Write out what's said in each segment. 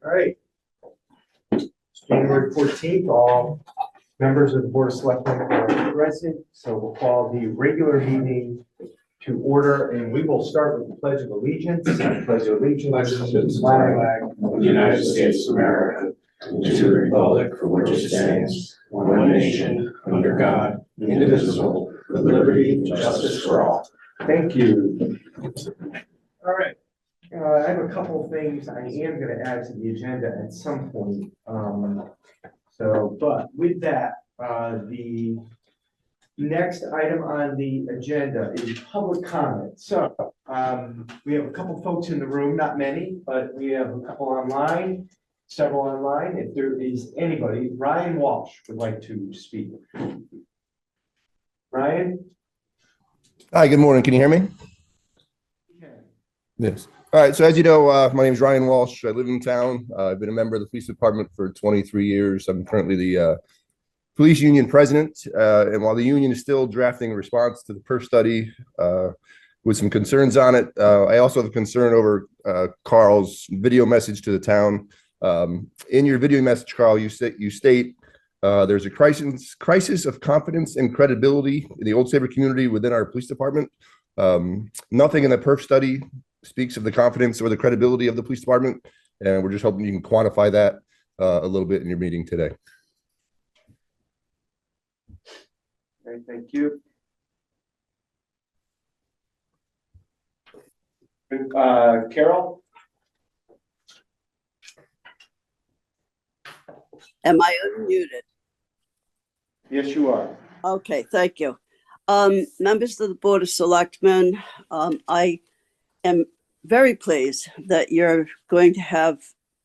All right. It's January 14th, all members of the Board of Selectmen are present, so we'll call the regular meeting to order, and we will start with the Pledge of Allegiance. I pledge allegiance to the flag of the United States of America, and to the republic for which it stands, one nation, under God, indivisible, with liberty and justice for all. Thank you. All right. I have a couple of things I am going to add to the agenda at some point. But with that, the next item on the agenda is public comment. So we have a couple folks in the room, not many, but we have a couple online, several online. If there is anybody, Ryan Walsh would like to speak. Ryan? Hi, good morning. Can you hear me? Yeah. Yes. All right. So as you know, my name is Ryan Walsh. I live in town. I've been a member of the police department for 23 years. I'm currently the police union president. And while the union is still drafting a response to the PERF study with some concerns on it, I also have a concern over Carl's video message to the town. In your video message, Carl, you state there's a crisis of confidence and credibility in the Old Saybrook community within our police department. Nothing in the PERF study speaks of the confidence or the credibility of the police department, and we're just hoping you can quantify that a little bit in your meeting today. Okay, thank you. Carol? Am I unmuted? Yes, you are. Okay, thank you. Members of the Board of Selectmen, I am very pleased that you're going to have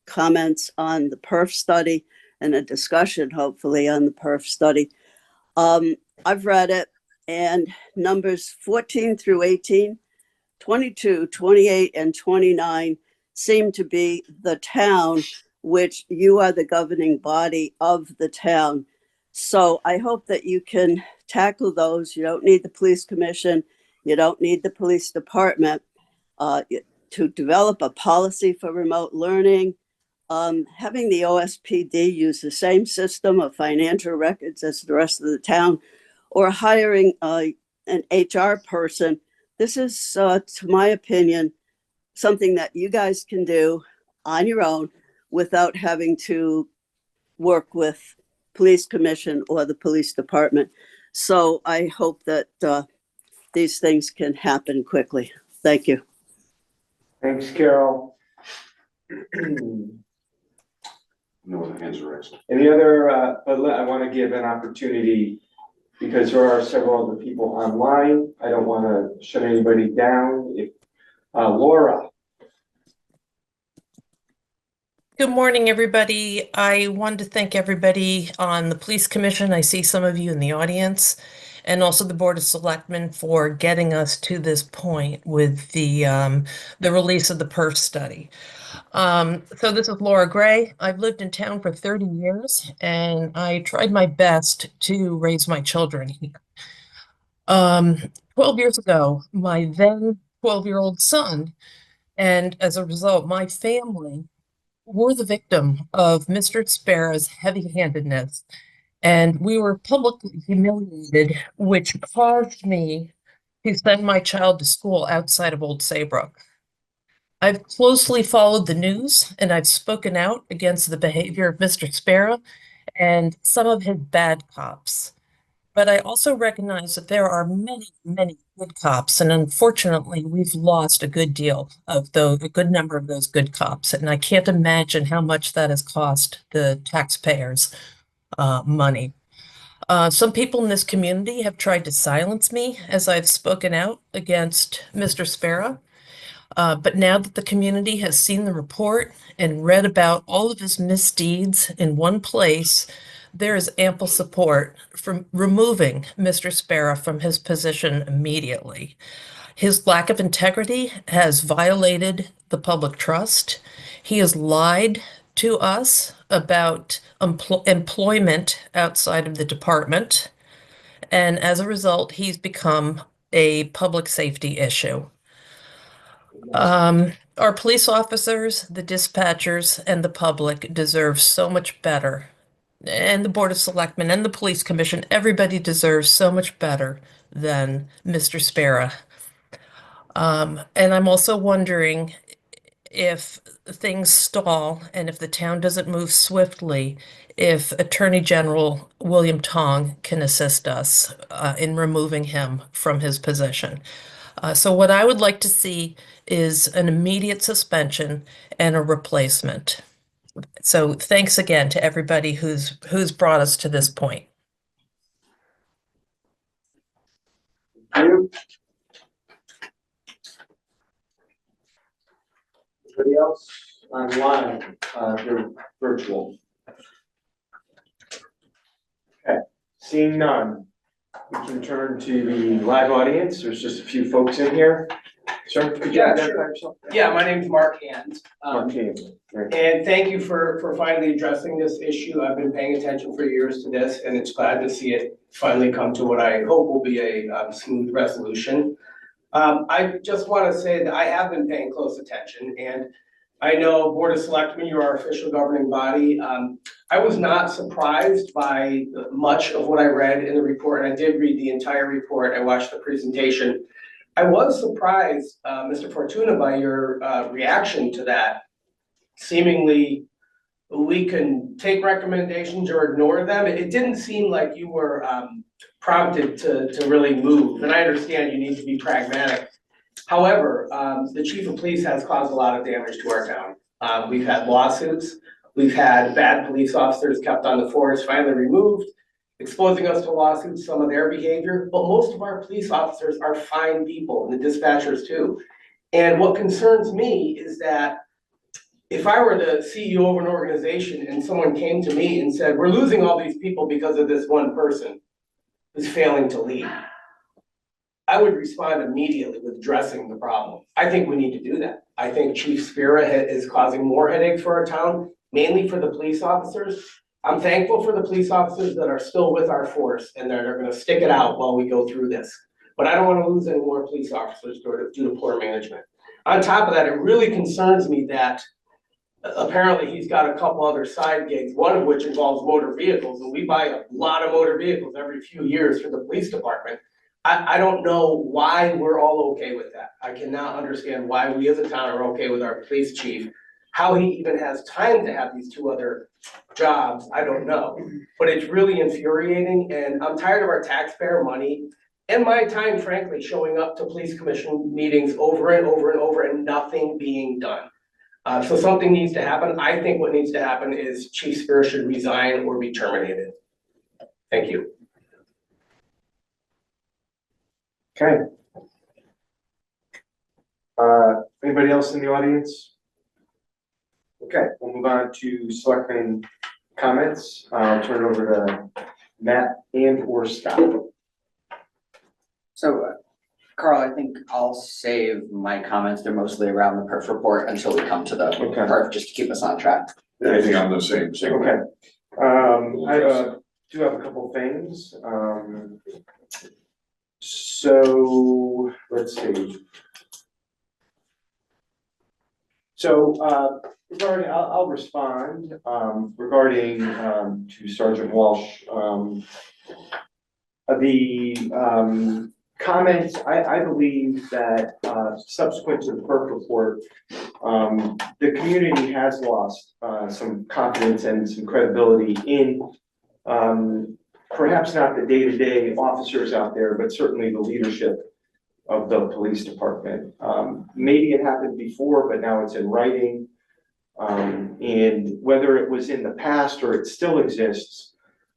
comments on the PERF study and a discussion, hopefully, on the PERF study. I've read it, and numbers 14 through 18, 22, 28, and 29 seem to be the town, which you are the governing body of the town. So I hope that you can tackle those. You don't need the police commission. You don't need the police department to develop a policy for remote learning. Having the OSPD use the same system of financial records as the rest of the town, or hiring an HR person. This is, to my opinion, something that you guys can do on your own without having to work with police commission or the police department. So I hope that these things can happen quickly. Thank you. Thanks, Carol. No other hands are raised. Any other, I want to give an opportunity because there are several other people online. I don't want to shut anybody down. Laura. Good morning, everybody. I wanted to thank everybody on the Police Commission. I see some of you in the audience, and also the Board of Selectmen for getting us to this point with the release of the PERF study. So this is Laura Gray. I've lived in town for 30 years, and I tried my best to raise my children here. 12 years ago, my then 12-year-old son, and as a result, my family were the victim of Mr. Sparrow's heavy-handedness, and we were publicly humiliated, which caused me to send my child to school outside of Old Saybrook. I've closely followed the news, and I've spoken out against the behavior of Mr. Sparrow and some of his bad cops. But I also recognize that there are many, many good cops, and unfortunately, we've lost a good deal of those, a good number of those good cops, and I can't imagine how much that has cost the taxpayers money. Some people in this community have tried to silence me as I've spoken out against Mr. Sparrow. But now that the community has seen the report and read about all of his misdeeds in one place, there is ample support for removing Mr. Sparrow from his position immediately. His lack of integrity has violated the public trust. He has lied to us about employment outside of the department. And as a result, he's become a public safety issue. Our police officers, the dispatchers, and the public deserve so much better. And the Board of Selectmen and the Police Commission, everybody deserves so much better than Mr. Spera. And I'm also wondering if things stall and if the town doesn't move swiftly, if Attorney General William Tong can assist us in removing him from his position. So what I would like to see is an immediate suspension and a replacement. So thanks again to everybody who's brought us to this point. Thank you. Anybody else online, they're virtual? Okay, seeing none, we can turn to the live audience. There's just a few folks in here. Sir, could you Yeah, identify sure. yourself? Yeah, my name's Mark Hand. Okay, great. And thank you for finally addressing this issue. I've been paying attention for years to this, and it's glad to see it finally come to what I hope will be a smooth resolution. I just want to say that I have been paying close attention, and I know Board of Selectmen, you're our official governing body. I was not surprised by much of what I read in the report, and I did read the entire report. I watched the presentation. I was surprised, Mr. Fortuna, by your reaction to that. Seemingly, we can take recommendations or ignore them. It didn't seem like you were prompted to really move, and I understand you need to be pragmatic. However, the chief of police has caused a lot of damage to our town. We've had lawsuits, we've had bad police officers kept on the force, finally removed, exposing us to lawsuits, some of their behavior, but most of our police officers are fine people, and the dispatchers too. And what concerns me is that if I were the CEO of an organization and someone came to me and said, we're losing all these people because of this one person who's failing to lead, I would respond immediately with addressing the problem. I think we need to do that. I think Chief Spera is causing more headaches for our town, mainly for the police officers. I'm thankful for the police officers that are still with our force and that are gonna stick it out while we go through this. But I don't wanna lose any more police officers due to poor management. On top of that, it really concerns me that apparently he's got a couple other side gigs, one of which involves motor vehicles, and we buy a lot of motor vehicles every few years for the police department. I don't know why we're all okay with that. I cannot understand why we as a town are okay with our police chief. How he even has time to have these two other jobs, I don't know. But it's really infuriating, and I'm tired of our taxpayer money and my time, frankly, showing up to police commission meetings over and over and over and nothing being done. So something needs to happen. I think what needs to happen is Chief Spera should resign or be terminated. Thank you. Okay. Anybody else in the audience? Okay, we'll move on to Selectmen comments. I'll turn it over to Matt and or Scott. So, Carl, I think I'll save my comments. They're mostly around the perf report until we come to the Okay. perf, just to keep us on track. I think I'm the same. Okay. I do have a couple things. So let's see. So regarding, I'll respond regarding to Sergeant Walsh. The comments, I believe that subsequent to the PERC report, the community has lost some confidence and some credibility in perhaps not the day-to-day officers out there, but certainly the leadership of the police department. Maybe it happened before, but now it's in writing. And whether it was in the past or it still exists,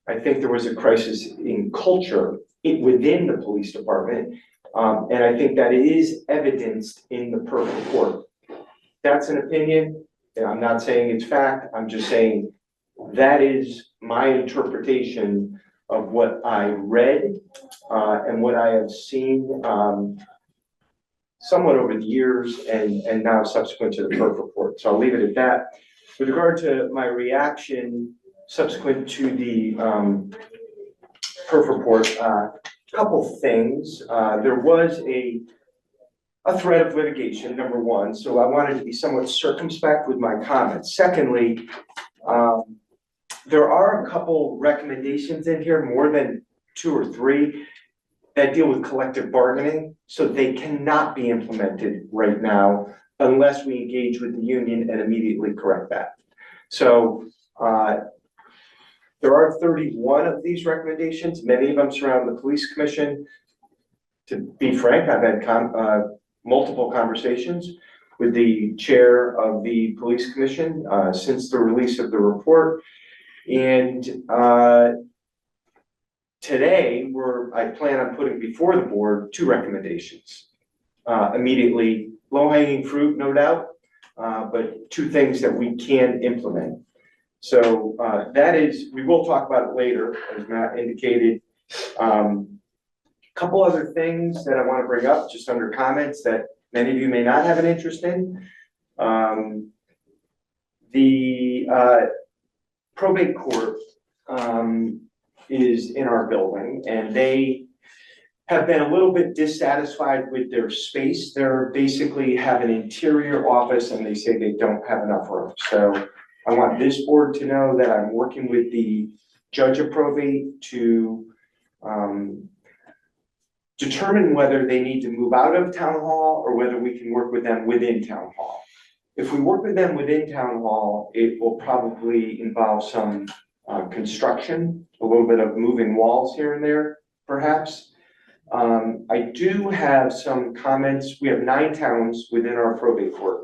I think there was a crisis in culture within the police department. And I think that it is evidenced in the PERC report. That's an opinion, and I'm not saying it's fact, I'm just saying that is my interpretation of what I read and what I have seen somewhat over the years and now subsequent to the PERC report. So I'll leave it at that. With regard to my reaction subsequent to the PERC report, couple things. There was a a threat of litigation, number one, so I wanted to be somewhat circumspect with my comments. Secondly, there are a couple recommendations in here, more than 2 or 3, that deal with collective bargaining, so they cannot be implemented right now unless we engage with the union and immediately correct that. So there are 31 of these recommendations. Many of them surround the police commission. To be frank, I've had multiple conversations with the chair of the police commission since the release of the report. And today, I plan on putting before the board 2 recommendations. Immediately, low-hanging fruit, no doubt, but 2 things that we can implement. So that is, we will talk about it later, as Matt indicated. Couple other things that I want to bring up just under comments that many of you may not have an interest in. The probate court is in our building, and they have been a little bit dissatisfied with their space. They're basically have an interior office, and they say they don't have enough room. So I want this board to know that I'm working with the judge of probate to determine whether they need to move out of town hall or whether we can work with them within town hall. If we work with them within town hall, it will probably involve some construction, a little bit of moving walls here and there, perhaps. I do have some comments. We have 9 towns within our probate court.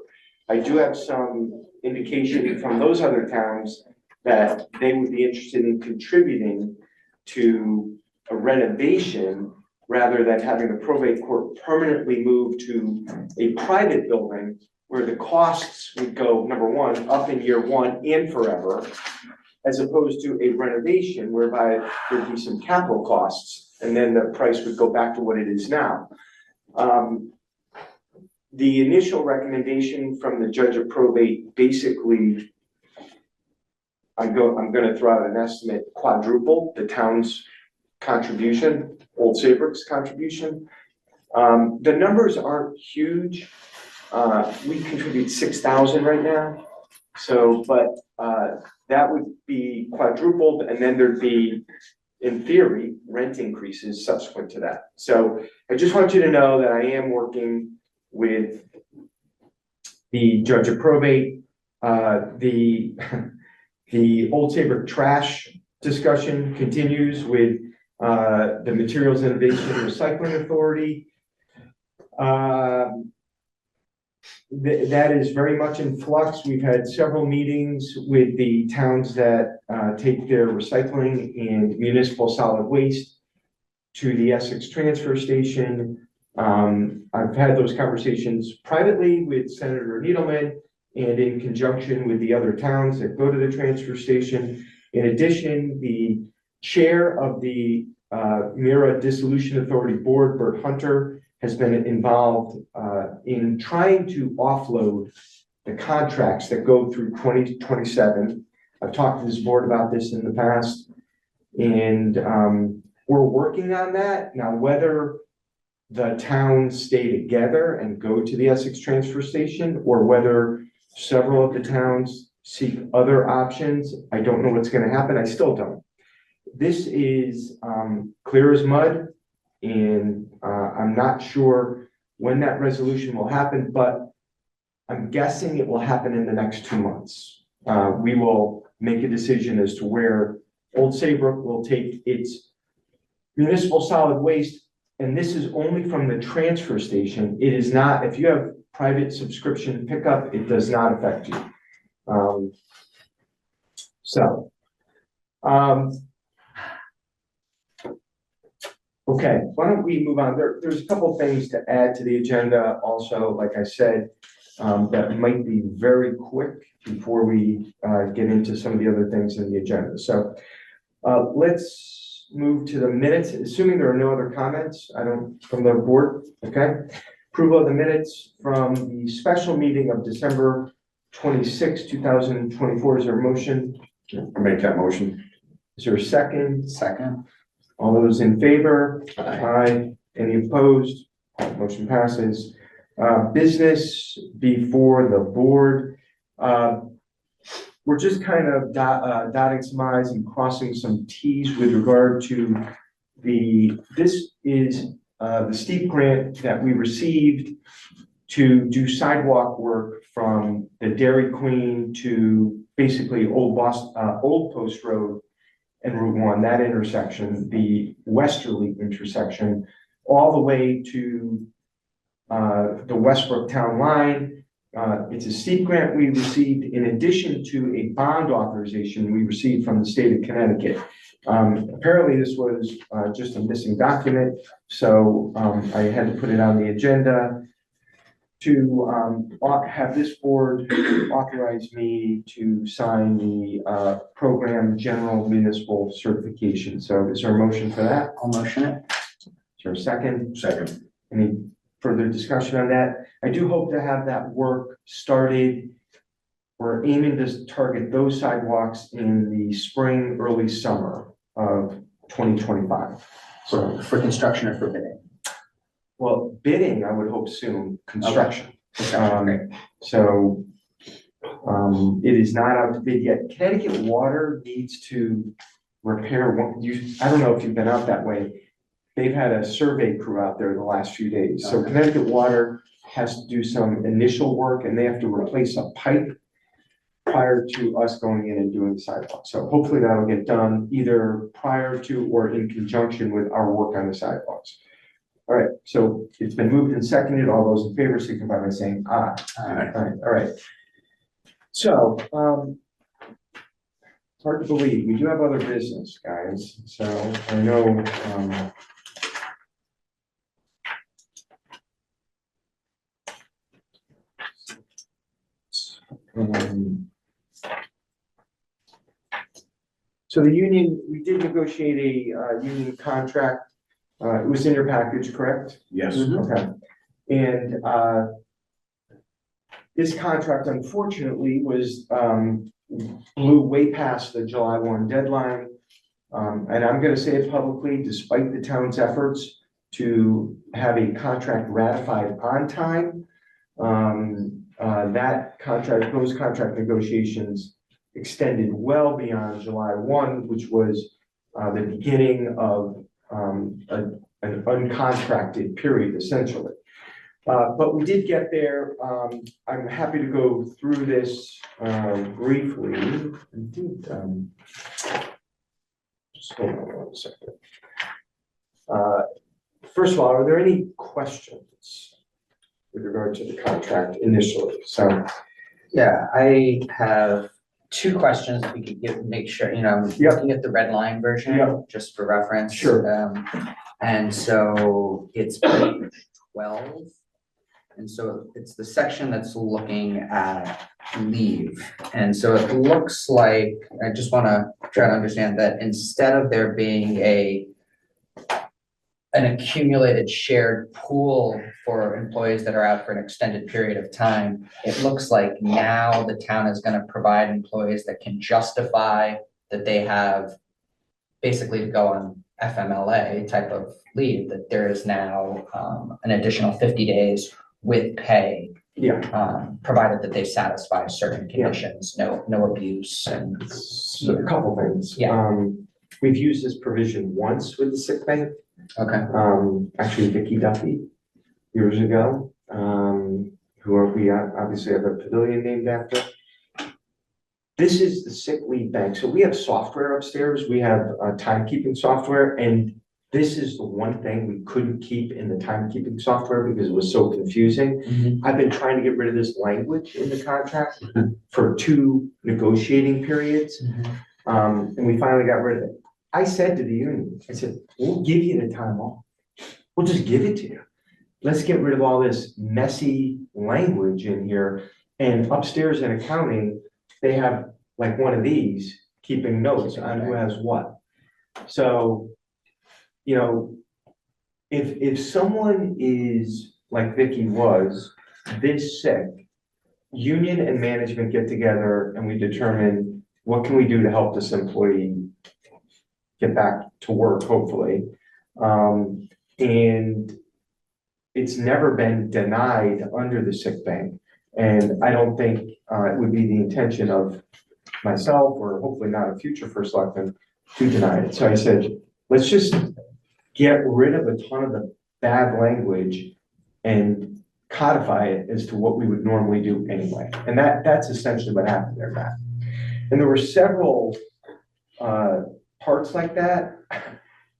I do have some indication from those other towns that they would be interested in contributing to a renovation rather than having the probate court permanently move to a private building where the costs would go, number one, up in year 1 and forever, as opposed to a renovation whereby there'd be some capital costs and then the price would go back to what it is now. The initial recommendation from the judge of probate, basically, I'm gonna throw out an estimate, quadruple the town's contribution, Old Saybrook's contribution. The numbers aren't huge. We contribute 6,000 right now. So, but that would be quadrupled, and then there'd be, in theory, rent increases subsequent to that. So I just want you to know that I am working with the judge of probate. The Old Saybrook trash discussion continues with the Materials Innovation and Recycling Authority. That is very much in flux. We've had several meetings with the towns that take their recycling and municipal solid waste to the Essex transfer station. I've had those conversations privately with Senator Needleman and in conjunction with the other towns that go to the transfer station. In addition, the chair of the Mira Dissolution Authority Board, Bert Hunter, has been involved in trying to offload the contracts that go through 2027. I've talked to this board about this in the past, and we're working on that. Now, whether the towns stay together and go to the Essex transfer station, or whether several of the towns seek other options, I don't know what's going to happen. I still don't. This is clear as mud, and I'm not sure when that resolution will happen, but I'm guessing it will happen in the next 2 months. We will make a decision as to where Old Saybrook will take its municipal solid waste, and this is only from the transfer station. It is not, if you have private subscription pickup, it does not affect you. Okay, why don't we move on? There's a couple things to add to the agenda also, like I said, that might be very quick before we get into some of the other things in the agenda. So let's move to the minutes, assuming there are no other comments, from the board, okay? Approval of the minutes from the special meeting of December 26, 2024. Is there a motion? I'll make that motion. Is there a second? Second. All those in favor? Aye. Aye. Any opposed? Motion passes. Business before the board. We're just kind of dotting some i's and crossing some t's with regard to this is the steep grant that we received to do sidewalk work from the Dairy Queen to basically Old Post Road and Route 1, that intersection, the westerly intersection, all the way to the Westbrook Town Line. It's a steep grant we received in addition to a bond authorization we received from the state of Connecticut. Apparently this was just a missing document, so I had to put it on the agenda to have this board authorize me to sign the program general municipal certification. So is there a motion for that? I'll motion it. Is there a second? Second. Any further discussion on that? I do hope to have that work started. We're aiming to target those sidewalks in the spring, early summer of 2025. So, For construction or for bidding? well, bidding, I would hope soon, construction. Great. So, it is not out to bid yet. Connecticut Water needs to repair one, I don't know if you've been out that way. They've had a survey crew out there the last few days. So Okay. Connecticut Water has to do some initial work and they have to replace a pipe prior to us going in and doing the sidewalk. So hopefully that'll get done either prior to or in conjunction with our work on the sidewalks. All right, so it's been moved and seconded. All those in favor signify by saying aye. All right. So, it's hard to believe, we do have other business, guys, so I know, so the union, we did negotiate a union contract. It was in your package, correct? Yes. Okay. And this contract unfortunately was blew way past the July 1 deadline. And I'm gonna say it publicly, despite the town's efforts to have a contract ratified on time, those contract negotiations extended well beyond July 1, which was the beginning of an uncontracted period, essentially. But we did get there. I'm happy to go through this briefly. Just hold on 1 second. First of all, are there any questions with regard to the contract initially? So, Yeah, I have two questions. If we could make sure, I'm Yep. looking at the red line version, Yep. just for reference. Sure. And so it's page 12. And so it's the section that's looking at leave. And so it looks like, I just want to try to understand that instead of there being an accumulated shared pool for employees that are out for an extended period of time, it looks like now the town is going to provide employees that can justify that they have basically to go on FMLA type of leave, that there is now an additional 50 days with pay, provided that they satisfy certain conditions, no abuse and. so a couple things. Yeah. We've used this provision once with the sick bank. Okay. Actually Vicky Duffy years ago, who we obviously have a pavilion named after. This is the sick leave bank. So we have software upstairs. We have timekeeping software, and this is the one thing we couldn't keep in the timekeeping software because it was so confusing. Mhm. I've been trying to get rid of this language in the contract for 2 negotiating periods. And we finally got rid of it. I said to the union, I said, we'll give you the time off. We'll just give it to you. Let's get rid of all this messy language in here. And upstairs in accounting, they have like one of these keeping notes on who has what. So, if someone is like Vicky was this sick, union and management get together and we determine what can we do to help this employee get back to work, hopefully. And it's never been denied under the sick bank. And I don't think it would be the intention of myself, or hopefully not a future first selectman, to deny it. So I said, let's just get rid of a ton of the bad language and codify it as to what we would normally do anyway. And that's essentially what happened there, Matt. And there were several parts like that.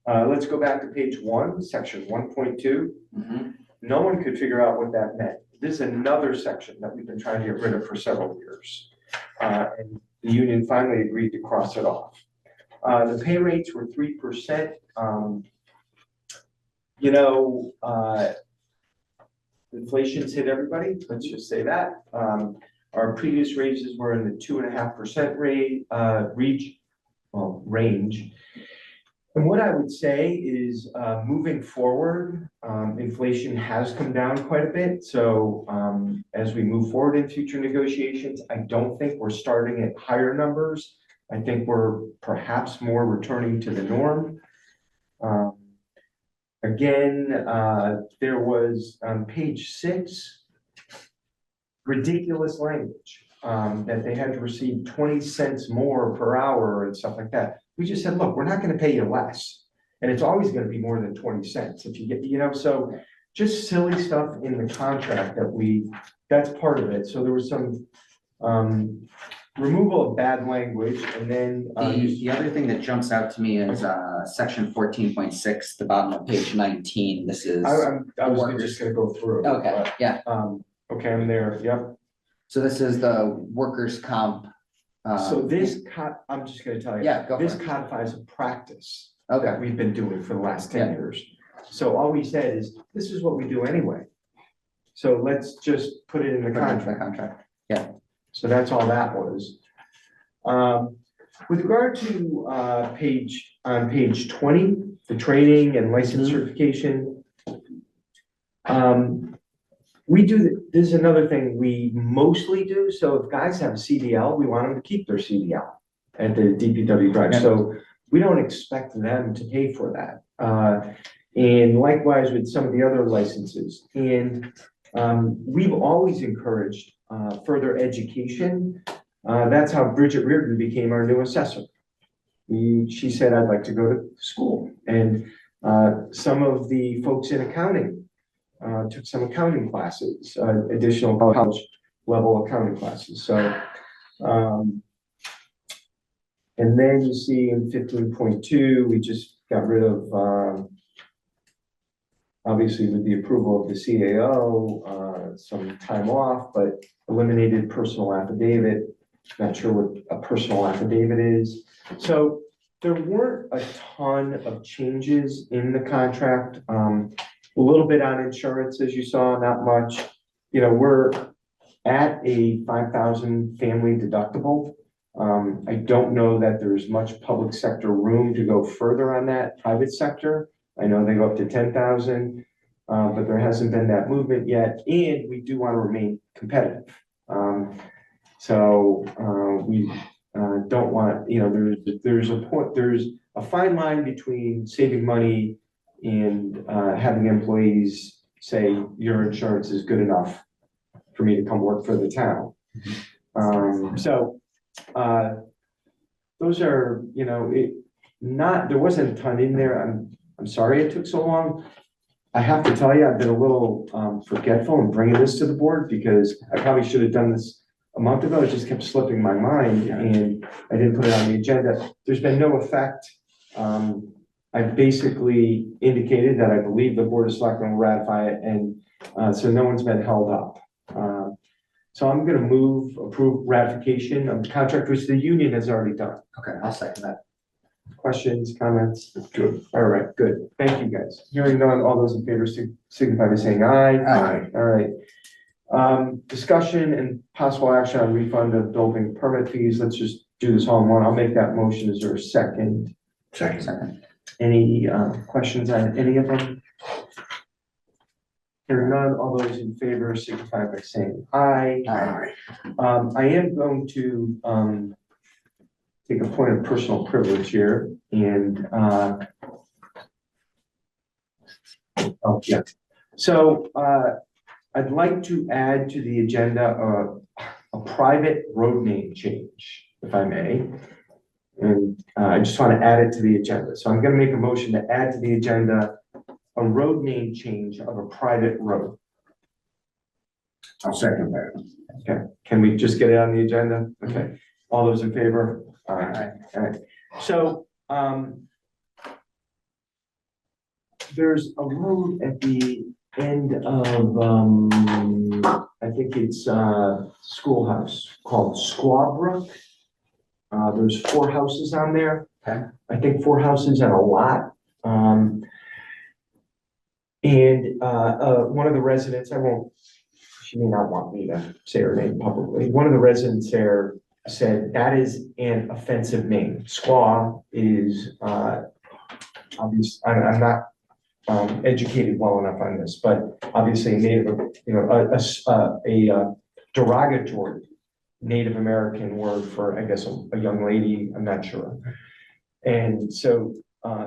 Let's go back to page 1, section 1.2. No one could figure out what that meant. This is another section that we've been trying to get rid of for several years. And the union finally agreed to cross it off. The pay rates were 3%. Inflation's hit everybody, let's just say that. Our previous raises were in the 2.5% range. And what I would say is, moving forward, inflation has come down quite a bit. So as we move forward in future negotiations, I don't think we're starting at higher numbers. I think we're perhaps more returning to the norm. Again, there was on page 6, ridiculous language, that they had to receive 20 cents more per hour and stuff like that. We just said, look, we're not gonna pay you less. And it's always gonna be more than 20 cents if you get, so just silly stuff in the contract that's part of it. So there was some removal of bad language, and then The other thing that jumps out to me is section 14.6, the bottom of page 19. This is. I was just gonna go through it. Okay, but, yeah. Okay, I'm there, yep. So this is the workers' comp. So this I'm just gonna tell you. Yeah, go for This it. codifies a practice Okay. that we've been doing for the last 10 Yeah. years. So all we said is, this is what we do anyway. So let's just put it in the Put it into the contract. contract. So that's all that was. With regard to page 20, the training and license certification. This is another thing we mostly do. So if guys have a CDL, we want them to keep their CDL at the DPW drive. Yeah. So we don't expect them to pay for that. And likewise with some of the other licenses. And we've always encouraged further education. That's how Bridget Reardon became our new assessor. She said, I'd like to go to school. And some of the folks in accounting took some accounting classes, additional college level accounting classes. So, and then you see in 15.2, we just got rid of, obviously with the approval of the CAO, some time off, but eliminated personal affidavit. Not sure what a personal affidavit is. So there weren't a ton of changes in the contract. A little bit on insurance, as you saw, not much. We're at a 5,000 family deductible. I don't know that there's much public sector room to go further on that. Private sector, I know they go up to 10,000, but there hasn't been that movement yet. And we do want to remain competitive. So we don't want, there's a fine line between saving money and having employees say your insurance is good enough for me to come work for the town. Those are, there wasn't a ton in there. I'm sorry it took so long. I have to tell you, I've been a little forgetful in bringing this to the board because I probably should have done this a month ago. It just kept slipping my mind and I didn't put it on the agenda. There's been no effect. I've basically indicated that I believe the Board of Selectmen will ratify it, and so no one's been held up. So I'm going to approve ratification of the contract, which the union has already done. Okay, I'll second that. Questions, comments? Good. All right, good. Thank you, guys. Hearing none, all those in favor signify by saying aye. Aye. All right. Discussion and possible action on refund of building permit fees. Let's just do this all in one. I'll make that motion. Is there a second? Second. Any questions on any of them? Hearing none, all those in favor signify by saying aye. Aye. I am going to take a point of personal privilege here and So, I'd like to add to the agenda, a private road name change, if I may. And, I just want to add it to the agenda. So I'm gonna make a motion to add to the agenda a road name change of a private road. I'll second that. Okay, can we just get it on the agenda? Okay, all those in favor? All right. So, there's a road at the end of, I think it's, schoolhouse called Squawbrook. There's 4 houses on there. Okay. I think 4 houses and a lot. One of the residents, she may not want me to say her name publicly. One of the residents there said that is an offensive name. Squaw is, obvious, I'm not educated well enough on this, but obviously Native, a derogatory Native American word for, I guess, a young lady, I'm not sure. And so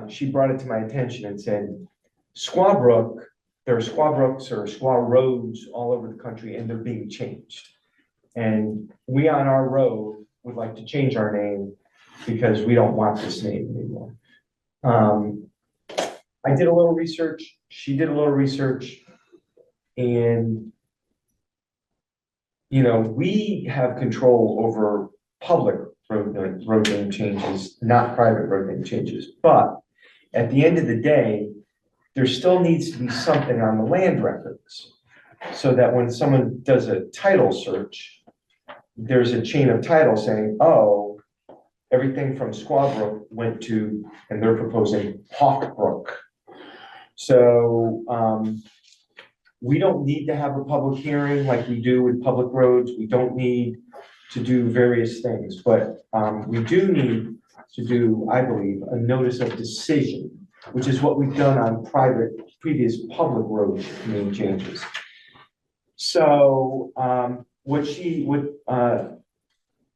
she brought it to my attention and said, Squawbrook, there are Squawbrooks or Squaw roads all over the country and they're being changed. And we on our road would like to change our name because we don't want this name anymore. I did a little research, she did a little research, and we have control over public road name changes, not private road name changes. But at the end of the day, there still needs to be something on the land records so that when someone does a title search, there's a chain of title saying, oh, everything from Squawbrook went to, and they're proposing Hawkbrook. So we don't need to have a public hearing like we do with public roads. We don't need to do various things, but we do need to do, I believe, a notice of decision, which is what we've done on previous public road name changes. So what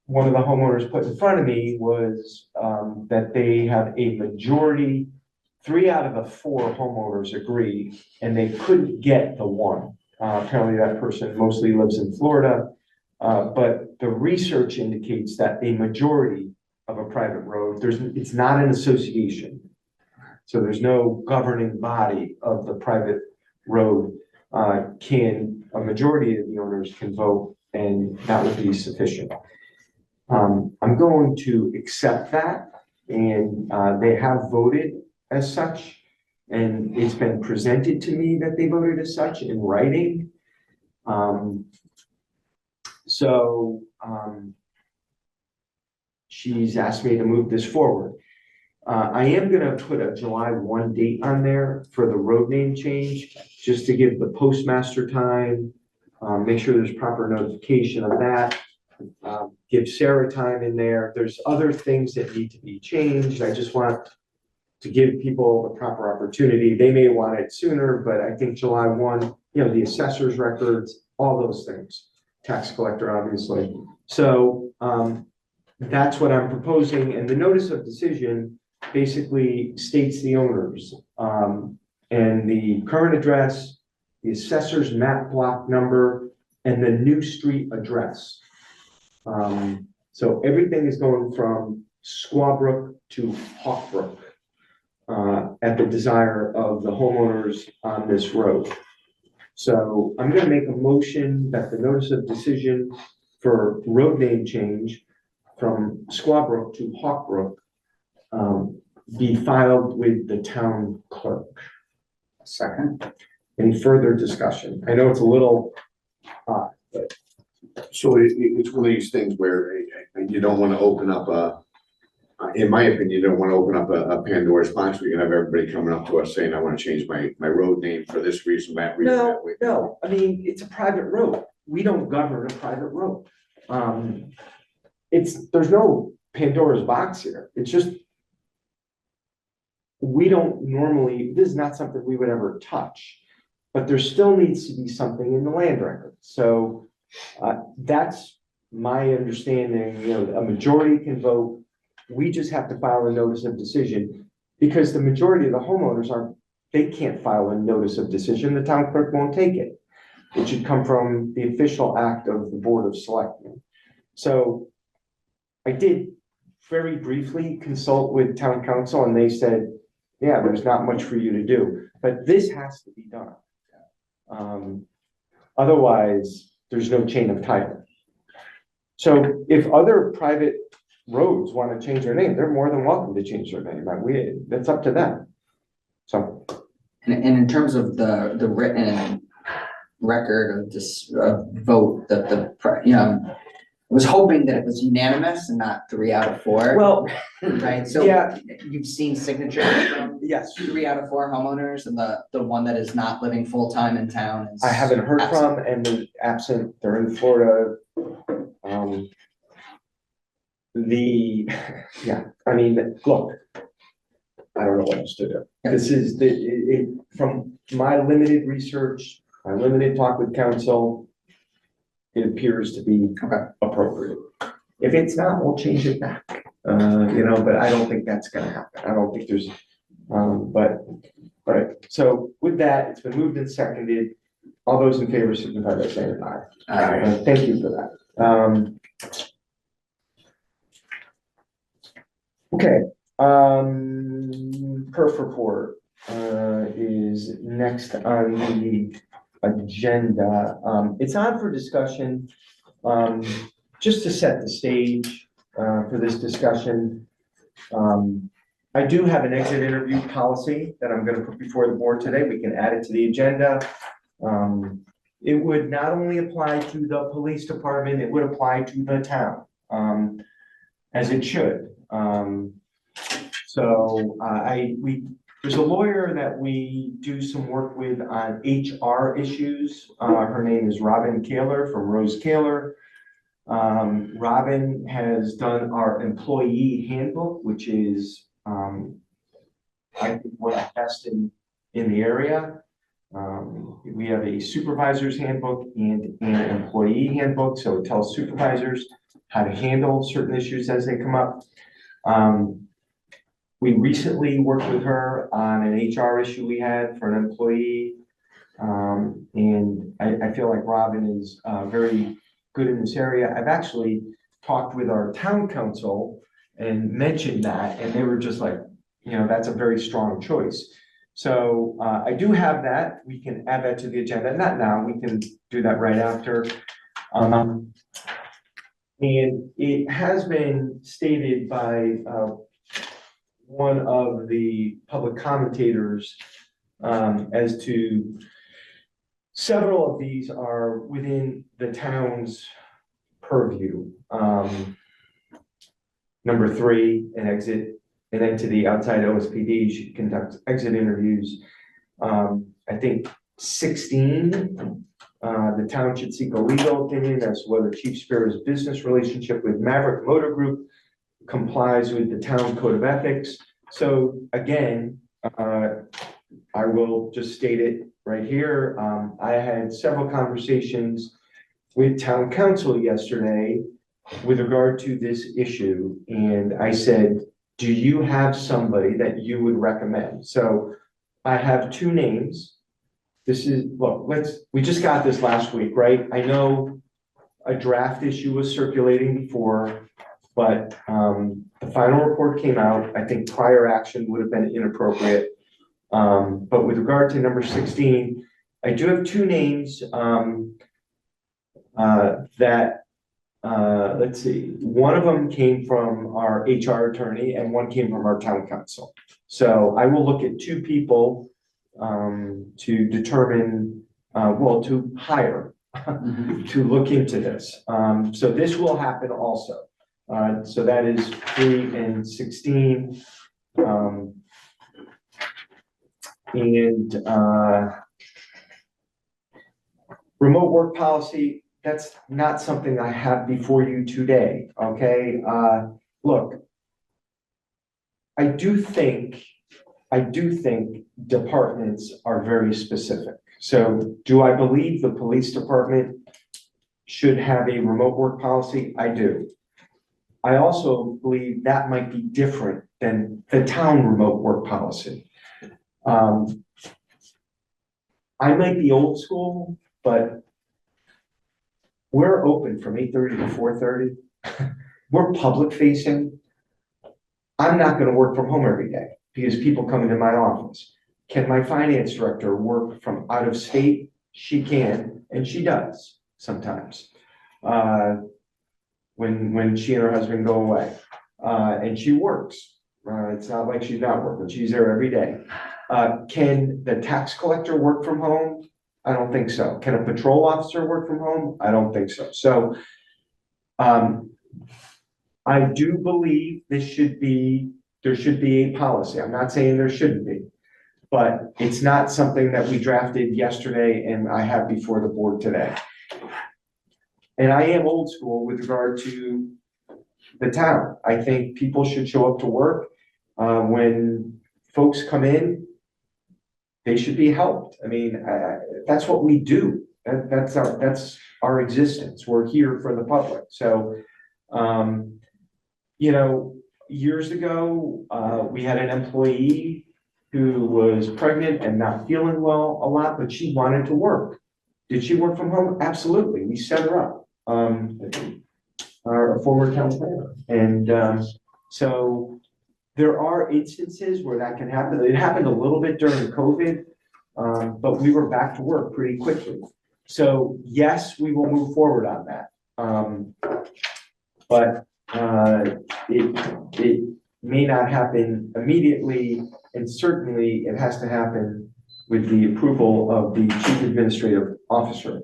one of the homeowners put in front of me was that they have a majority. 3 out of the 4 homeowners agreed, and they couldn't get the one. Apparently that person mostly lives in Florida, but the research indicates that a majority of a private road, it's not an association. So there's no governing body of the private road. A majority of the owners can vote, and that would be sufficient. I'm going to accept that, and they have voted as such, and it's been presented to me that they voted as such in writing. She's asked me to move this forward. I am gonna put a July 1 date on there for the road name change, just to give the postmaster time, make sure there's proper notification of that. Give Sarah time in there. There's other things that need to be changed. I just want to give people the proper opportunity. They may want it sooner, but I think July 1, the assessor's records, all those things, tax collector, obviously. So that's what I'm proposing. And the notice of decision basically states the owners and the current address, the assessor's map block number, and the new street address. So everything is going from Squawbrook to Hawkbrook at the desire of the homeowners on this road. So I'm going to make a motion that the notice of decision for road name change from Squawbrook to Hawkbrook be filed with the town clerk. Second. Any further discussion? I know it's a little odd, but. So it's one of these things where you don't want to open up in my opinion, you don't want to open up a Pandora's box where you have everybody coming up to us saying, I want to change my road name for this reason, that reason, that way. No, I mean, it's a private road. We don't govern a private road. There's no Pandora's box here. It's just, we don't normally, this is not something we would ever touch, but there still needs to be something in the land record. So that's my understanding, a majority can vote. We just have to file a notice of decision because the majority of the homeowners aren't they can't file a notice of decision, the town clerk won't take it. It should come from the official act of the Board of Selectmen. So I did very briefly consult with town council and they said, yeah, there's not much for you to do, but this has to be done. Otherwise, there's no chain of title. So if other private roads want to change their name, they're more than welcome to change their name. That's up to them. So. And in terms of the written record of this vote, I was hoping that it was unanimous and not 3 out of 4. Well, right, so yeah. you've seen signatures from Yes. 3 out of 4 homeowners, and the one that is not living full-time in town is. I haven't heard absent. from, and they're absent, they're in Florida. Yeah, I mean, look, I don't know what else to do. This is from my limited research, my limited talk with council, it appears to be appropriate. If it's not, we'll change it back, but I don't think that's gonna happen. I don't think there's, but, all right. So with that, it's been moved and seconded. All those in favor signify by saying aye. Aye. Thank you for that. Okay, perf report is next on the agenda. It's on for discussion, just to set the stage for this discussion. I do have an exit interview policy that I'm going to put before the board today. We can add it to the agenda. It would not only apply to the police department, it would apply to the town, as it should. There's a lawyer that we do some work with on HR issues. Her name is Robin Kaler from Rose Kaler. Robin has done our employee handbook, which is, I think one of the best in the area. We have a supervisor's handbook and an employee handbook, so it tells supervisors how to handle certain issues as they come up. We recently worked with her on an HR issue we had for an employee. And I feel like Robin is very good in this area. I've actually talked with our town council and mentioned that, and they were just like, that's a very strong choice. So I do have that. We can add that to the agenda. Not now, we can do that right after. And it has been stated by one of the public commentators as to several of these are within the town's purview. Number 3, an entity outside OSPD should conduct exit interviews. I think 16, the town should seek a legal opinion as to whether Chief Sparrow's business relationship with Maverick Motor Group complies with the town code of ethics. So again, I will just state it right here. I had several conversations with town council yesterday with regard to this issue. And I said, do you have somebody that you would recommend? So I have 2 names. This is, look, we just got this last week, right? I know a draft issue was circulating before, but the final report came out. I think prior action would have been inappropriate. But with regard to number 16, I do have 2 names let's see, one of them came from our HR attorney and one came from our town council. So I will look at 2 people to determine, to hire, to look into this. So this will happen also. So that is 3 and 16. Remote work policy, that's not something I have before you today, okay? Look, I do think departments are very specific. So do I believe the police department should have a remote work policy? I do. I also believe that might be different than the town remote work policy. I might be old school, but we're open from 8:30 to 4:30. We're public facing. I'm not gonna work from home every day because people come into my office. Can my finance director work from out of state? She can, and she does sometimes. When she and her husband go away, and she works. It's not like she's not working, she's there every day. Can the tax collector work from home? I don't think so. Can a patrol officer work from home? I don't think so. So, I do believe there should be a policy. I'm not saying there shouldn't be. But it's not something that we drafted yesterday and I have before the board today. And I am old school with regard to the town. I think people should show up to work. When folks come in, they should be helped. I mean, that's what we do. That's our existence. We're here for the public. So, years ago, we had an employee who was pregnant and not feeling well a lot, but she wanted to work. Did she work from home? Absolutely. We set her up. Our former town planner. And so there are instances where that can happen. It happened a little bit during COVID, but we were back to work pretty quickly. So yes, we will move forward on that. But it may not happen immediately, and certainly it has to happen with the approval of the chief administrative officer.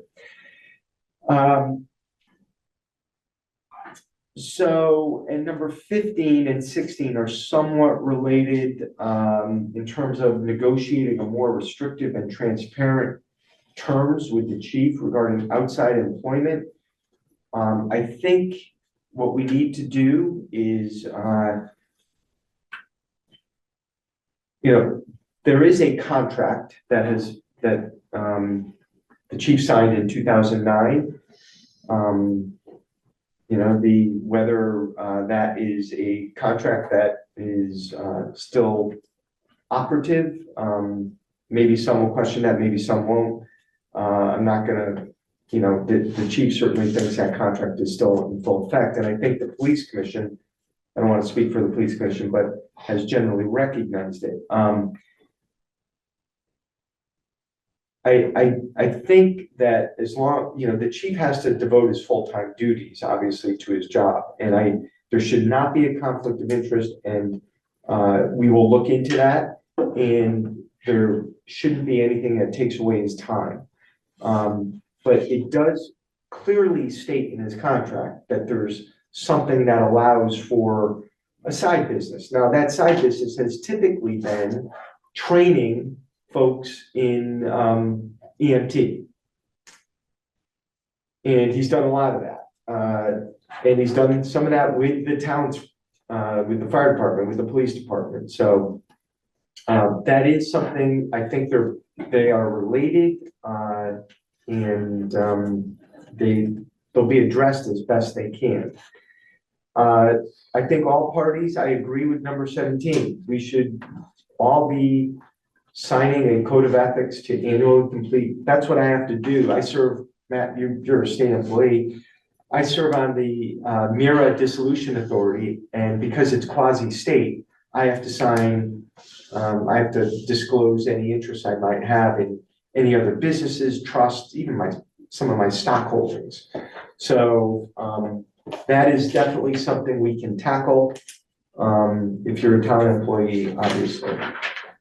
So, and number 15 and 16 are somewhat related in terms of negotiating a more restrictive and transparent terms with the chief regarding outside employment. I think what we need to do is, there is a contract that the chief signed in 2009. Whether that is a contract that is still operative. Maybe some will question that, maybe some won't. I'm not gonna, the chief certainly thinks that contract is still in full effect, and I think the police commission, I don't want to speak for the police commission, but has generally recognized it. I think that as long, the chief has to devote his full-time duties, obviously, to his job, and there should not be a conflict of interest, and we will look into that, and there shouldn't be anything that takes away his time. But it does clearly state in his contract that there's something that allows for a side business. Now, that side business has typically been training folks in EMT. And he's done a lot of that. And he's done some of that with the towns, with the fire department, with the police department. So that is something, I think they are related, and they'll be addressed as best they can. I think all parties, I agree with number 17. We should all be signing a code of ethics to annually complete. That's what I have to do. I serve, Matt, you're a state employee. I serve on the MIRA Dissolution Authority, and because it's quasi-state, I have to sign, I have to disclose any interest I might have in any other businesses, trusts, even some of my stock holdings. So that is definitely something we can tackle if you're a town employee, obviously.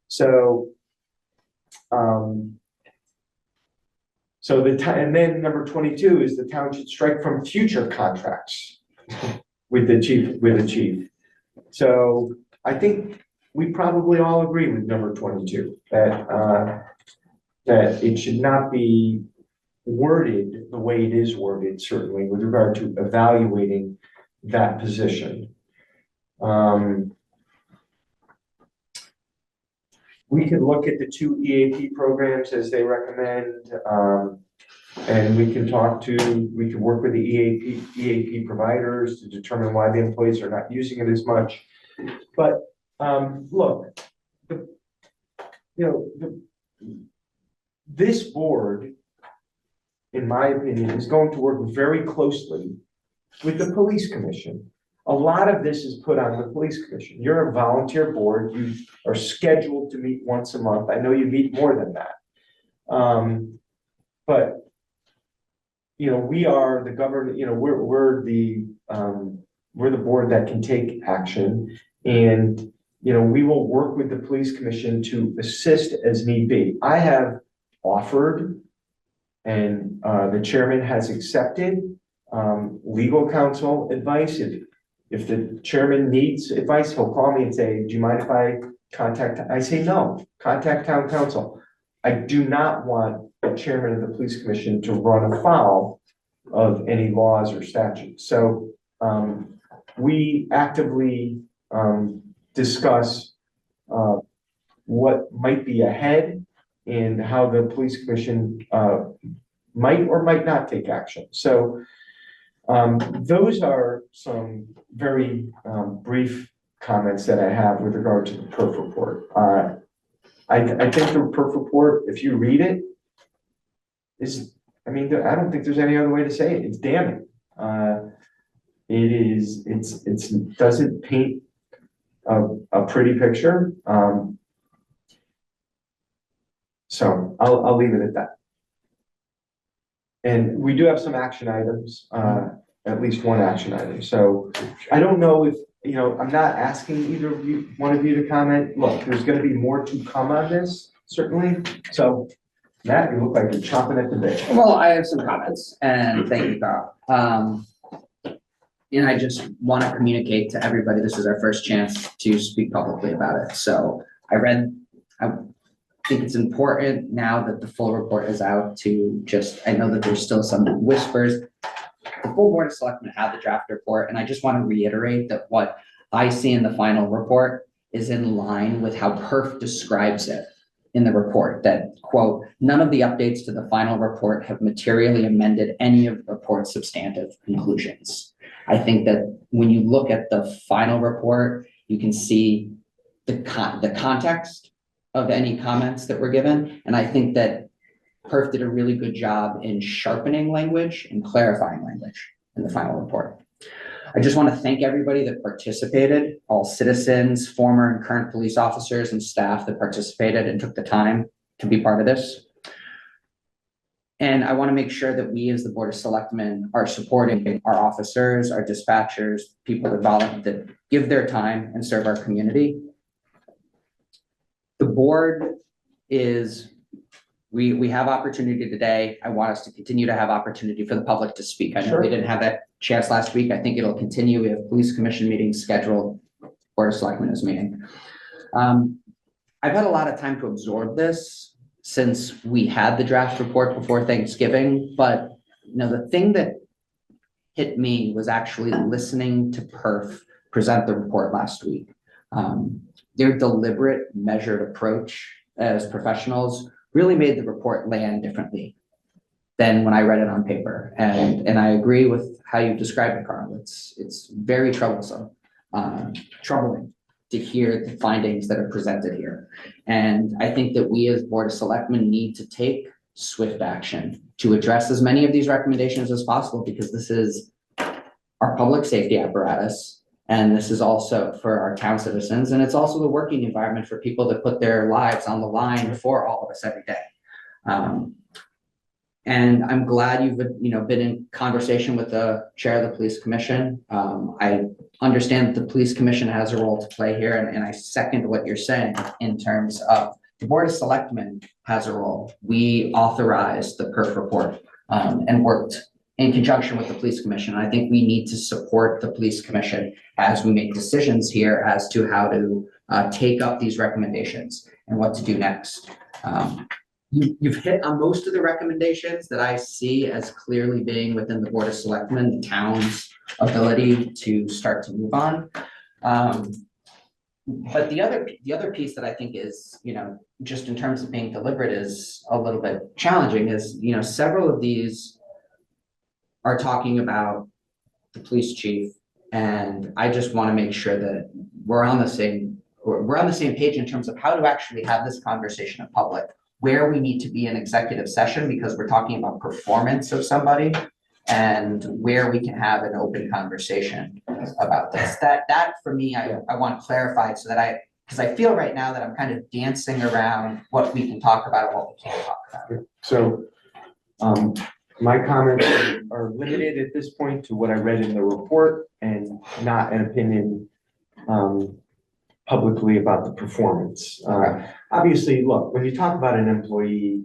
So, and then number 22 is the town should strike from future contracts with the chief. So I think we probably all agree with number 22 that it should not be worded the way it is worded, certainly with regard to evaluating that position. We can look at the 2 EAP programs as they recommend, and we can work with the EAP providers to determine why the employees are not using it as much. But look, this board, in my opinion, is going to work very closely with the police commission. A lot of this is put on the police commission. You're a volunteer board. You are scheduled to meet once a month. I know you meet more than that. But you know, we are the government, you know, we're the board that can take action. And, you know, we will work with the police commission to assist as need be. I have offered, and the chairman has accepted, legal counsel advice. If the chairman needs advice, he'll call me and say, do you mind if I contact? I say, no, contact town council. I do not want the chairman of the police commission to run afoul of any laws or statutes. So we actively discuss what might be ahead and how the police commission might or might not take action. So those are some very brief comments that I have with regard to the PERF report. I think the PERF report, if you read it, is, I mean, I don't think there's any other way to say it. It's damning. It doesn't paint a pretty picture. So I'll leave it at that. And we do have some action items, at least one action item. So I don't know if, you know, I'm not asking either of you, one of you to comment. Look, there's gonna be more to come on this, certainly. So Matt, you look like you're chomping at the bit. Well, I have some comments, and thank you, Carl. And I just want to communicate to everybody, this is our first chance to speak publicly about it. So I think it's important now that the full report is out to just, I know that there's still some whispers. The full Board of Selectmen had the draft report, and I just want to reiterate that what I see in the final report is in line with how PERF describes it in the report, that, quote, none of the updates to the final report have materially amended any of the report's substantive conclusions. I think that when you look at the final report, you can see the context of any comments that were given. And I think that PERF did a really good job in sharpening language and clarifying language in the final report. I just want to thank everybody that participated, all citizens, former and current police officers and staff that participated and took the time to be part of this. And I want to make sure that we as the Board of Selectmen are supporting our officers, our dispatchers, people that give their time and serve our community. The board is, we have opportunity today. I want us to continue to have opportunity for the public to speak. I know we didn't have that chance last week. I think it'll continue. We have police commission meetings scheduled, Board of Selectmen is meeting. I've had a lot of time to absorb this since we had the draft report before Thanksgiving, but you know, the thing that hit me was actually listening to PERF present the report last week. Their deliberate, measured approach as professionals really made the report land differently than when I read it on paper. And I agree with how you described it, Carl. It's very troublesome, troubling to hear the findings that are presented here. And I think that we as Board of Selectmen need to take swift action to address as many of these recommendations as possible, because this is our public safety apparatus. And this is also for our town citizens. And it's also the working environment for people that put their lives on the line for all of us every day. And I'm glad you've been in conversation with the chair of the police commission. I understand that the police commission has a role to play here, and I second what you're saying in terms of the Board of Selectmen has a role. We authorized the PERF report and worked in conjunction with the police commission. I think we need to support the police commission as we make decisions here as to how to take up these recommendations and what to do next. You've hit on most of the recommendations that I see as clearly being within the Board of Selectmen, the town's ability to start to move on. But the other piece that I think is, just in terms of being deliberate is a little bit challenging is, several of these are talking about the police chief. And I just want to make sure that we're on the same page in terms of how to actually have this conversation in public where we need to be in executive session, because we're talking about performance of somebody, and where we can have an open conversation about this. That for me, I want clarified so that because I feel right now that I'm kind of dancing around what we can talk about and what we can't talk about. So, my comments are limited at this point to what I read in the report and not an opinion, publicly about the performance. Obviously, look, when you talk about an employee,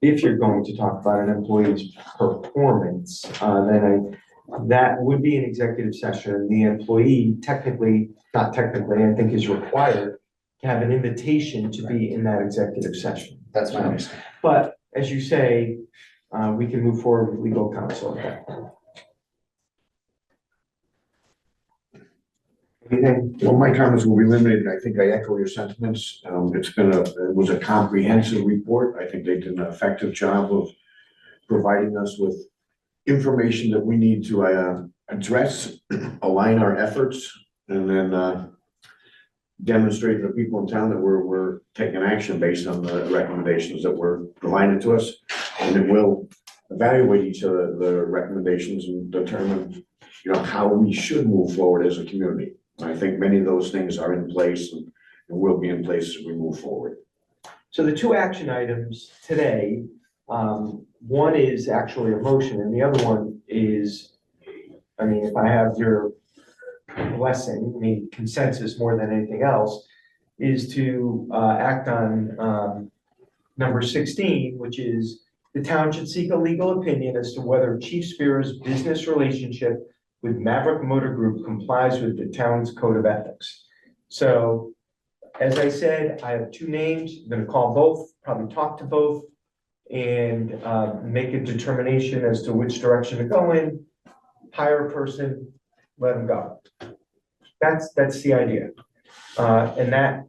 if you're going to talk about an employee's performance, then that would be an executive session. The employee not technically, I think is required to have an invitation to be in that executive session. That's my understanding. But as you say, we can move forward with legal counsel. Anything? Well, my comments will be limited. I think I echo your sentiments. It was a comprehensive report. I think they did an effective job of providing us with information that we need to address, align our efforts, and then demonstrate to the people in town that we're taking action based on the recommendations that were provided to us. And then we'll evaluate each of the recommendations and determine, how we should move forward as a community. And I think many of those things are in place and will be in place as we move forward. So the two action items today, one is actually a motion and the other one is, if I have your blessing, consensus more than anything else, is to act on number 16, which is the town should seek a legal opinion as to whether Chief Spear's business relationship with Maverick Motor Group complies with the town's code of ethics. So, as I said, I have two names. I'm going to call both, probably talk to both, and make a determination as to which direction to go in. Hire a person, let them go. That's the idea, and that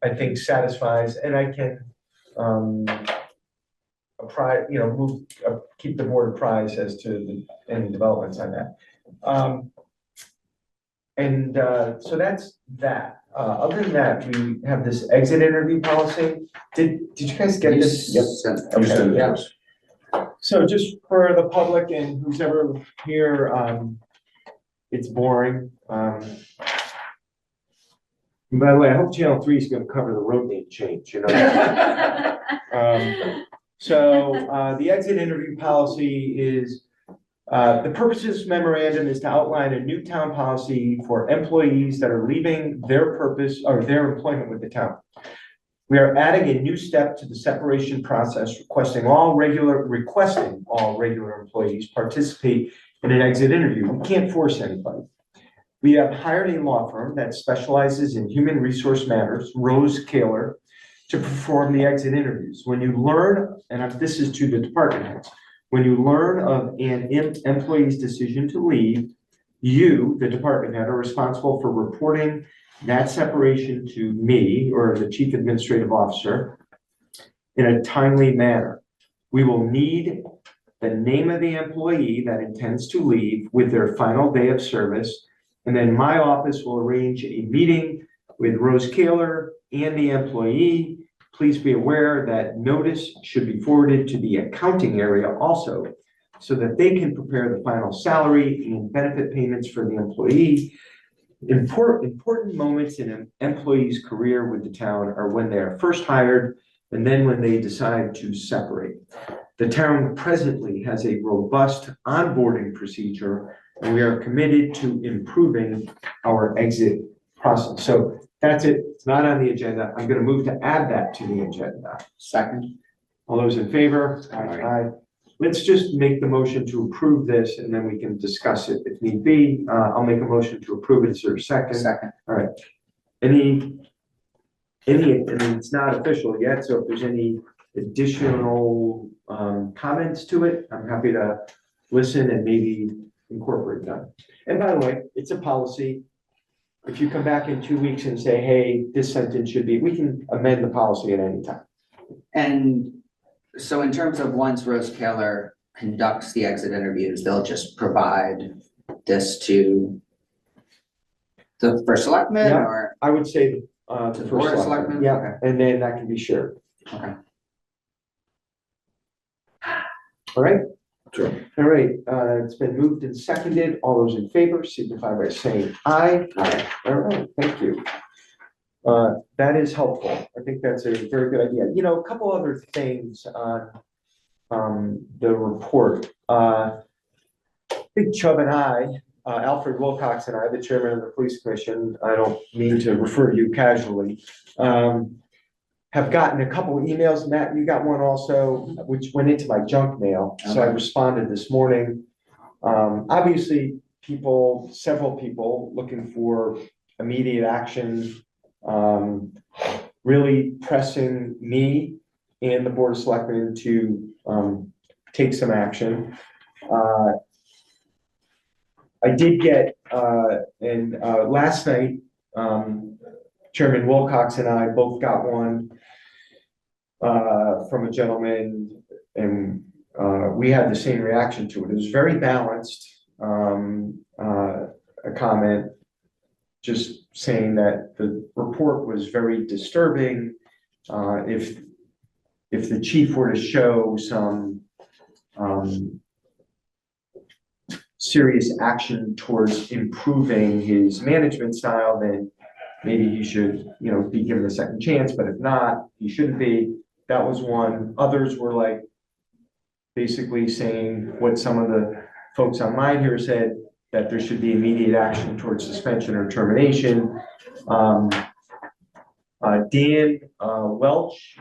I think satisfies, and I can keep the board apprised as to any developments on that. So that's that. Other than that, we have this exit interview policy. Did you guys get this? You sent it to us. So just for the public and who's ever here, it's boring. And by the way, I hope Channel 3 is going to cover the road name change, So the exit interview policy is, the purpose of this memorandum is to outline a new town policy for employees that are leaving their purpose or their employment with the town. We are adding a new step to the separation process, requesting all regular employees participate in an exit interview. We can't force anybody. We have hired a law firm that specializes in human resource matters, Rose Kaler, to perform the exit interviews. When you learn, and this is to the department heads, when you learn of an employee's decision to leave, you, the department head, are responsible for reporting that separation to me or the chief administrative officer in a timely manner. We will need the name of the employee that intends to leave with their final day of service, and then my office will arrange a meeting with Rose Kaler and the employee. Please be aware that notice should be forwarded to the accounting area also, so that they can prepare the final salary and benefit payments for the employee. Important moments in an employee's career with the town are when they are first hired and then when they decide to separate. The town presently has a robust onboarding procedure, and we are committed to improving our exit process. So that's it. It's not on the agenda. I'm going to move to add that to the agenda. Second. All those in favor? Aye. Let's just make the motion to approve this and then we can discuss it if need be. I'll make a motion to approve it. Is there a second? Second. All right. Any, it's not official yet, so if there's any additional comments to it, I'm happy to listen and maybe incorporate them. And by the way, it's a policy. If you come back in 2 weeks and say, hey, this sentence should be, we can amend the policy at any time. And so in terms of once Rose Kaler conducts the exit interviews, they'll just provide this to the first selectman, Yeah. or? I would say To the Board of first Selectmen? Yeah, Okay. and then that can be shared. Okay. All right? Sure. All right, it's been moved and seconded. All those in favor signify by saying aye. Aye. All right, thank you. That is helpful. I think that's a very good idea. You know, a couple other things on the report. Big Chubb and I, Alfred Wilcox and I, the chairman of the police commission, I don't mean to refer to you casually, have gotten a couple of emails. Matt, you got one also, which went into my junk mail. So I responded this morning. Obviously, several people looking for immediate action, really pressing me and the board of selectmen to take some action. I did get, last night, Chairman Wilcox and I both got one from a gentleman, and we had the same reaction to it. It was very balanced, a comment just saying that the report was very disturbing. If the chief were to show some serious action towards improving his management style, then maybe he should, be given a second chance, but if not, he shouldn't be. That was one. Others were like basically saying what some of the folks online here said, that there should be immediate action towards suspension or termination. Dan Welch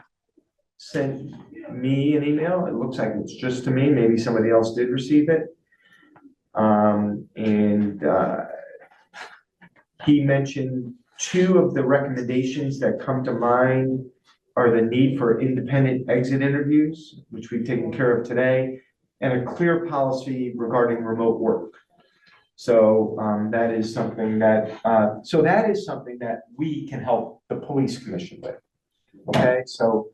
sent me an email. It looks like it's just to me. Maybe somebody else did receive it. He mentioned two of the recommendations that come to mind are the need for independent exit interviews, which we've taken care of today, and a clear policy regarding remote work. So that is something that we can help the police commission with. Okay, so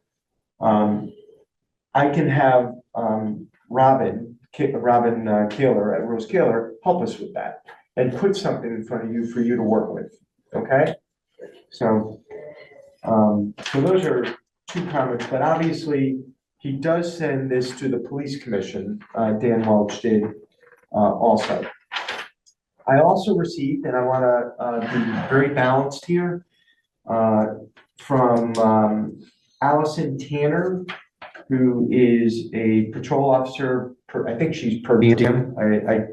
I can have Robin Kaler at Rose Kaler help us with that and put something in front of you for you to work with. Okay, so those are two comments, but obviously he does send this to the police commission. Dan Welch did also. I also received, and I want to be very balanced here, from Allison Tanner, who is a patrol officer. I think she's per diem. I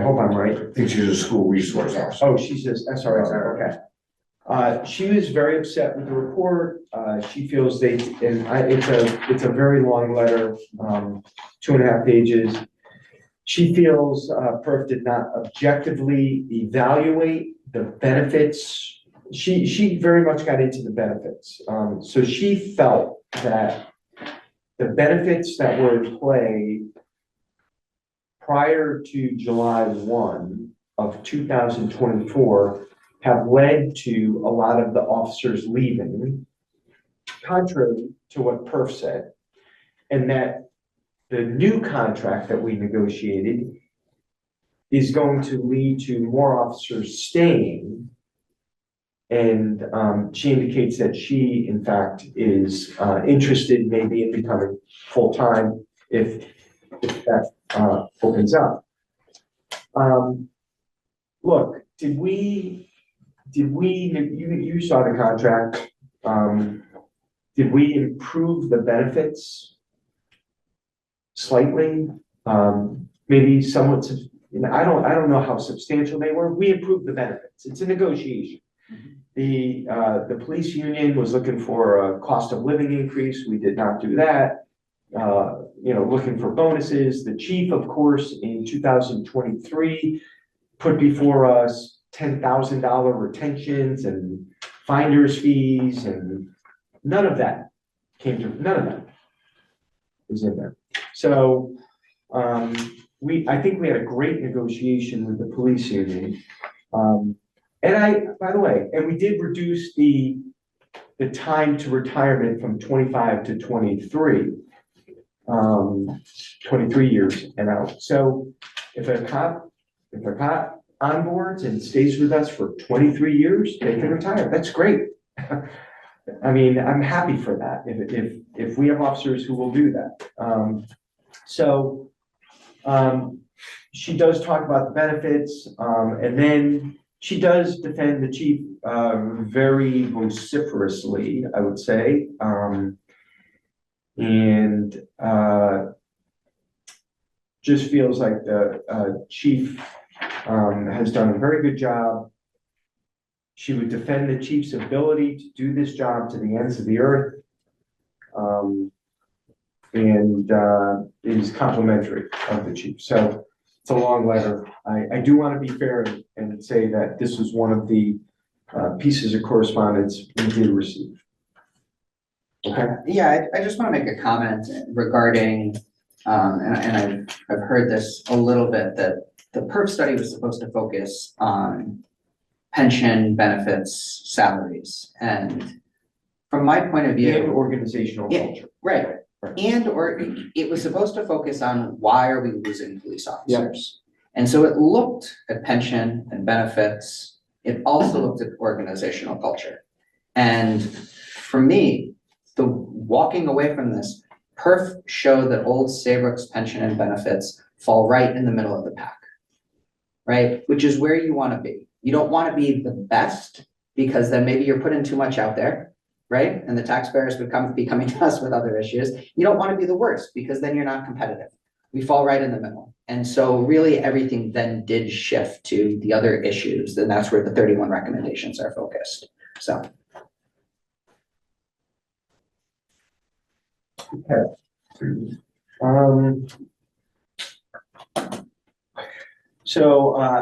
hope I'm right. I think she's a school resource officer. Oh, she says SRO. Okay. She was very upset with the report. She feels it's a very long letter, 2.5 pages. She feels PERF did not objectively evaluate the benefits. She very much got into the benefits. So she felt that the benefits that were in play prior to July 1 of 2024 have led to a lot of the officers leaving, contrary to what PERF said, and that the new contract that we negotiated is going to lead to more officers staying. And she indicates that she, in fact, is interested maybe in becoming full-time if that opens up. Look, you saw the contract. Did we improve the benefits slightly? Maybe somewhat, I don't know how substantial they were. We improved the benefits. It's a negotiation. The police union was looking for a cost of living increase. We did not do that. Looking for bonuses. The chief, of course, in 2023 put before us $10,000 retentions and finder's fees, and none of that is in there. So I think we had a great negotiation with the police union. By the way, we did reduce the time to retirement from 25 to 23, 23 years and out. So if a cop onboards and stays with us for 23 years, they can retire. That's great. I mean, I'm happy for that, if we have officers who will do that. She does talk about the benefits, and then she does defend the chief very vociferously, I would say. Just feels like the chief has done a very good job. She would defend the chief's ability to do this job to the ends of the earth. Is complimentary of the chief. So it's a long letter. I do want to be fair and say that this was one of the pieces of correspondence we did receive. Okay. Yeah, I just want to make a comment regarding, and I've heard this a little bit, that the perf study was supposed to focus on pension, benefits, salaries, and from my point of view. And organizational Yeah, culture. Right, or it was supposed to focus on why are we losing police officers? And so it looked at pension and benefits. It also looked at organizational culture. And for me, the walking away from this, perf showed that old Saybrook's pension and benefits fall right in the middle of the pack, right? Which is where you want to be. You don't want to be the best because then maybe you're putting too much out there, right? And the taxpayers would be coming to us with other issues. You don't want to be the worst because then you're not competitive. We fall right in the middle. And so really everything then did shift to the other issues. And that's where the 31 recommendations are focused. So. Okay.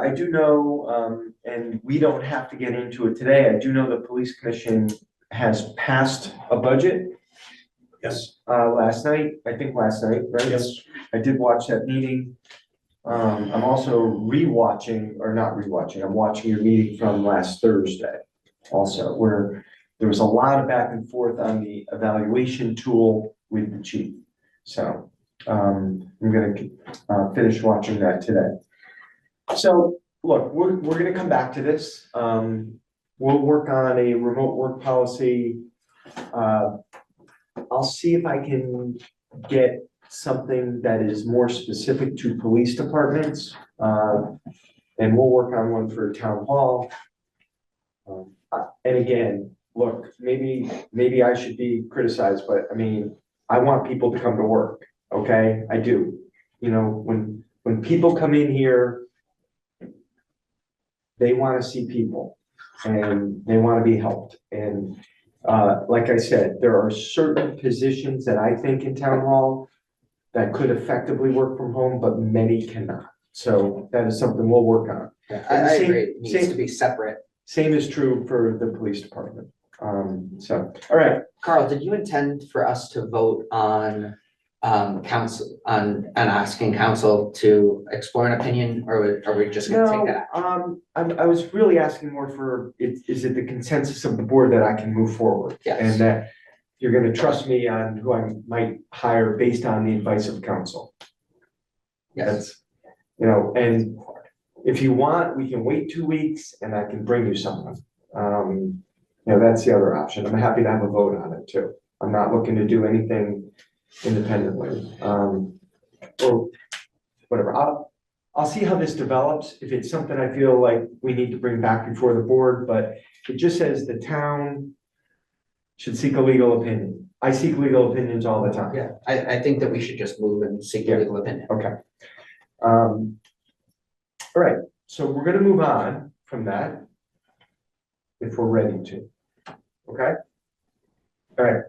I do know, and we don't have to get into it today, I do know the police commission has passed a budget. Yes. Last night, right? Yes. I did watch that meeting. I'm also rewatching, or not rewatching, I'm watching your meeting from last Thursday also, where there was a lot of back and forth on the evaluation tool with the chief. So, I'm gonna finish watching that today. So, look, we're gonna come back to this. We'll work on a remote work policy. I'll see if I can get something that is more specific to police departments. And we'll work on one for town hall. And again, look, maybe I should be criticized, but I mean, I want people to come to work, okay? I do. You know, when people come in here, they want to see people and they want to be helped. And like I said, there are certain positions that I think in town hall that could effectively work from home, but many cannot. So that is something we'll work on. Yeah, I agree. It needs same- to be separate. Same is true for the police department. All right. Carl, did you intend for us to vote on council and asking council to explore an opinion, or are we just gonna take that action? I was really asking more for, is it the consensus of the board that I can move forward? Yes. And that you're gonna trust me on who I might hire based on the advice of council. Yes. You know, and if you want, we can wait 2 weeks and I can bring you someone. You know, that's the other option. I'm happy to have a vote on it too. I'm not looking to do anything independently. Or whatever. I'll see how this develops. If it's something I feel like we need to bring back before the board, but it just says the town should seek a legal opinion. I seek legal opinions all the time. Yeah, I think that we should just move and seek a legal opinion. Okay. All right, so we're gonna move on from that if we're ready to, okay? All right,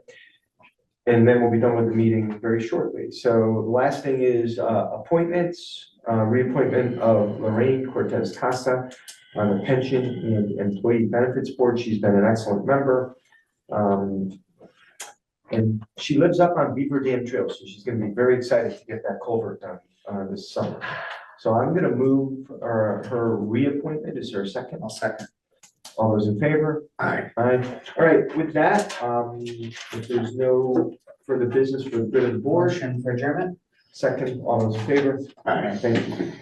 and then we'll be done with the meeting very shortly. So the last thing is appointments, reappointment of Lorraine Cortez Costa on the Pension and Employee Benefits Board. She's been an excellent member. And she lives up on Beaver Dam Trail, so she's gonna be very excited to get that culvert done this summer. So I'm gonna move her reappointment. Is there a second? I'll second. All those in favor? Aye. Aye. All right, with that, if there's no further business for the good of the board, Motion for adjournment? second, all those in favor? Aye. Thank you.